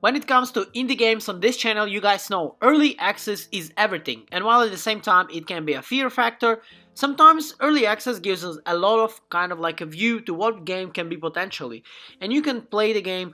When it comes to indie games on this channel, you guys know early access is everything, and while at the same time it can be a fear factor, sometimes early access gives us a lot of kind of like a view to what game can be potentially, and you can play the game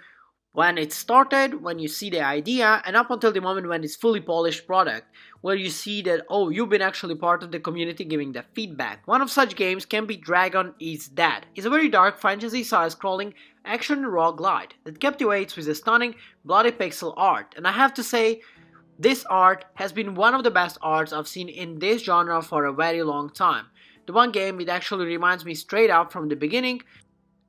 when it started, when you see the idea, and up until the moment when it's fully polished product, where you see that, oh, you've been actually part of the community giving the feedback. One of such games can be Dragon is Dead. It's a very dark fantasy side-scrolling action roguelite that captivates with a stunning bloody pixel art, and I have to say, this art has been one of the best arts I've seen in this genre for a very long time. The one game it actually reminds me straight up from the beginning,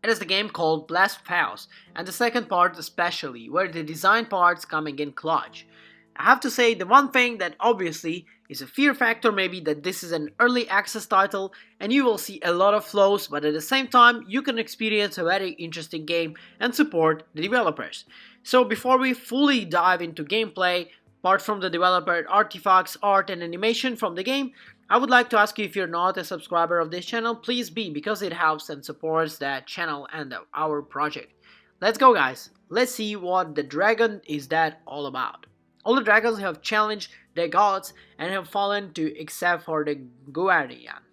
it is the game called Blast House, and the second part especially, where the design parts coming in clutch. I have to say the one thing that obviously is a fear factor maybe that this is an early access title and you will see a lot of flaws, but at the same time you can experience a very interesting game and support the developers. So before we fully dive into gameplay, apart from the developer artifacts, art and animation from the game, I would like to ask you, if you're not a subscriber of this channel, please be, because it helps and supports that channel and our project. Let's go guys, let's see what the Dragon is Dead all about. All the dragons have challenged their gods and have fallen to except for the Guardian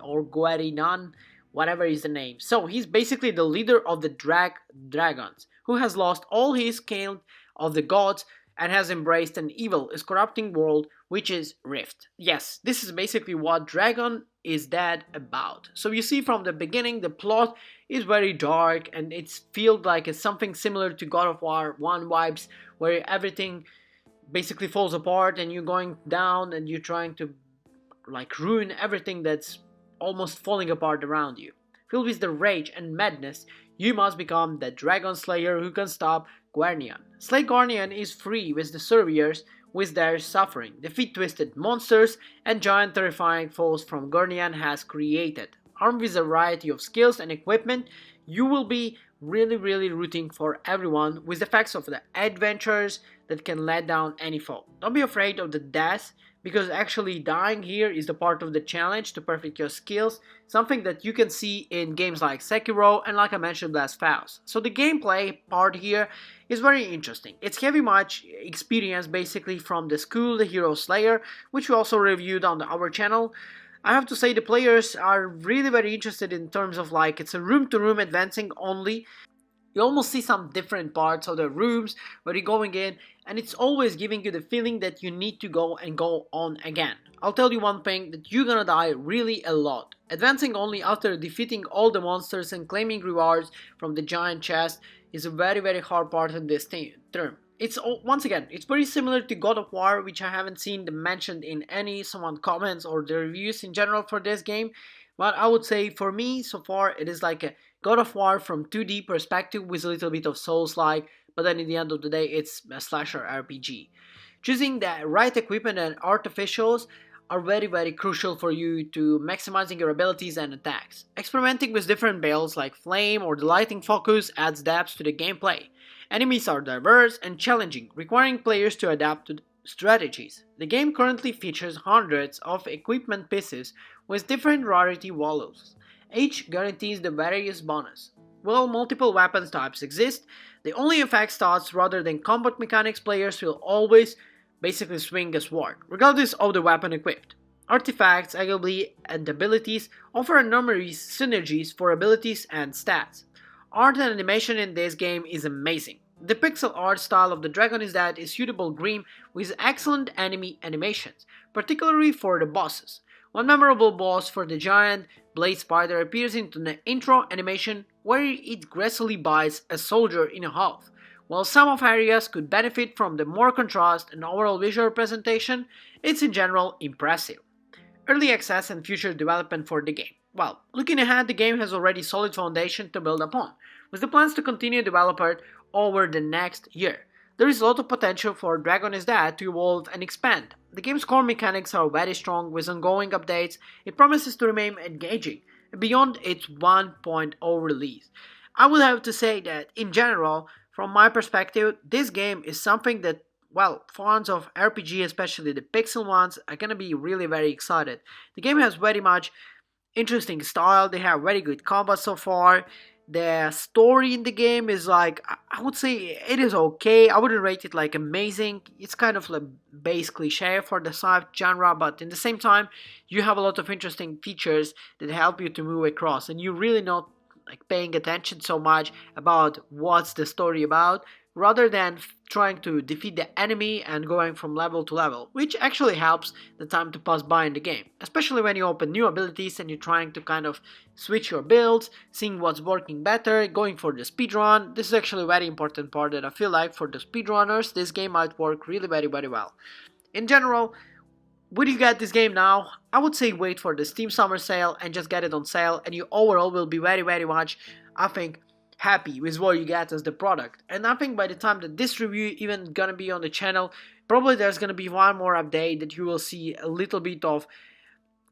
or Guarinan, whatever is the name. So he's basically the leader of the dragons, who has lost all his count of the gods and has embraced an evil, is corrupting world which is Rift. Yes, this is basically what Dragon is Dead about. So you see from the beginning the plot is very dark and it feels like it's something similar to God of War 1 vibes, where everything basically falls apart and you're going down and you're trying to like ruin everything that's almost falling apart around you. Filled with the rage and madness, you must become the Dragon Slayer who can stop Guardian. Slay Guardian is free with the survivors with their suffering, defeat twisted monsters and giant terrifying foes from Guardian has created. Armed with a variety of skills and equipment, you will be really rooting for everyone with the facts of the adventures that can let down any foe. Don't be afraid of the death, because actually dying here is the part of the challenge to perfect your skills, something that you can see in games like Sekiro and, like I mentioned, Blast House. So the gameplay part here is very interesting. It's heavy much experience basically from the school, the Hero Slayer, which we also reviewed on our channel. I have to say the players are really very interested in terms of like it's a room-to-room advancing only. You almost see some different parts of the rooms where you're going in, and it's always giving you the feeling that you need to go and go on again. I'll tell you one thing, that you're gonna die really a lot. Advancing only after defeating all the monsters and claiming rewards from the giant chest is a very hard part in this term. It's once again, it's very similar to God of War, which I haven't seen mentioned in any someone comments or the reviews in general for this game. But I would say for me so far it is like a God of War from 2D perspective with a little bit of Souls-like, but then in the end of the day it's a slasher RPG. Choosing the right equipment and artificials are very crucial for you to maximizing your abilities and attacks. Experimenting with different builds like flame or the lighting focus adds depth to the gameplay. Enemies are diverse and challenging, requiring players to adapt to strategies. The game currently features hundreds of equipment pieces with different rarity values. Each guarantees the various bonus. While multiple weapons types exist, the only affect stats rather than combat mechanics, players will always basically swing a sword, regardless of the weapon equipped. Artifacts, arguably, and abilities offer numerous synergies for abilities and stats. Art and animation in this game is amazing. The pixel art style of the Dragon is Dead is suitable grim with excellent enemy animations, particularly for the bosses. One memorable boss for the giant blade spider appears in the intro animation where it gracefully bites a soldier in half. While some of areas could benefit from the more contrast and overall visual presentation, it's in general impressive. Early access and future development for the game. Well, looking ahead, the game has already solid foundation to build upon, with the plans to continue develop it over the next year. There is a lot of potential for Dragon is Dead to evolve and expand. The game's core mechanics are very strong with ongoing updates. It promises to remain engaging beyond its 1.0 release. I would have to say that in general, from my perspective, this game is something that, well, fans of RPG, especially the pixel ones, are gonna be really very excited. The game has very much interesting style, they have very good combat so far. The story in the game is like, I would say it is okay. I wouldn't rate it like amazing. It's kind of like base cliche for the sci genre, but in the same time, you have a lot of interesting features that help you to move across, and you really not like paying attention so much about what's the story about, rather than trying to defeat the enemy and going from level to level, which actually helps the time to pass by in the game, especially when you open new abilities and you're trying to kind of switch your builds, seeing what's working better, going for the speedrun. This is actually a very important part that I feel like for the speedrunners, this game might work really very well. In general, would you get this game now? I would say wait for the Steam Summer Sale and just get it on sale, and you overall will be very much, I think, happy with what you get as the product. And I think by the time that this review even gonna be on the channel, probably there's gonna be one more update that you will see a little bit of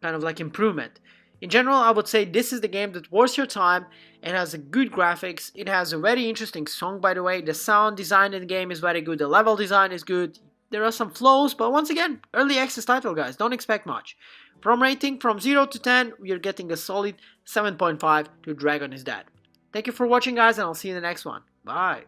kind of like improvement. In general, I would say this is the game that worth your time. It has a good graphics, it has a very interesting song, by the way, the sound design in the game is very good, the level design is good, there are some flaws, but once again, early access title, guys, don't expect much. From rating from 0 to 10, we are getting a solid 7.5 to Dragon is Dead. Thank you for watching, guys, and I'll see you in the next one. Bye.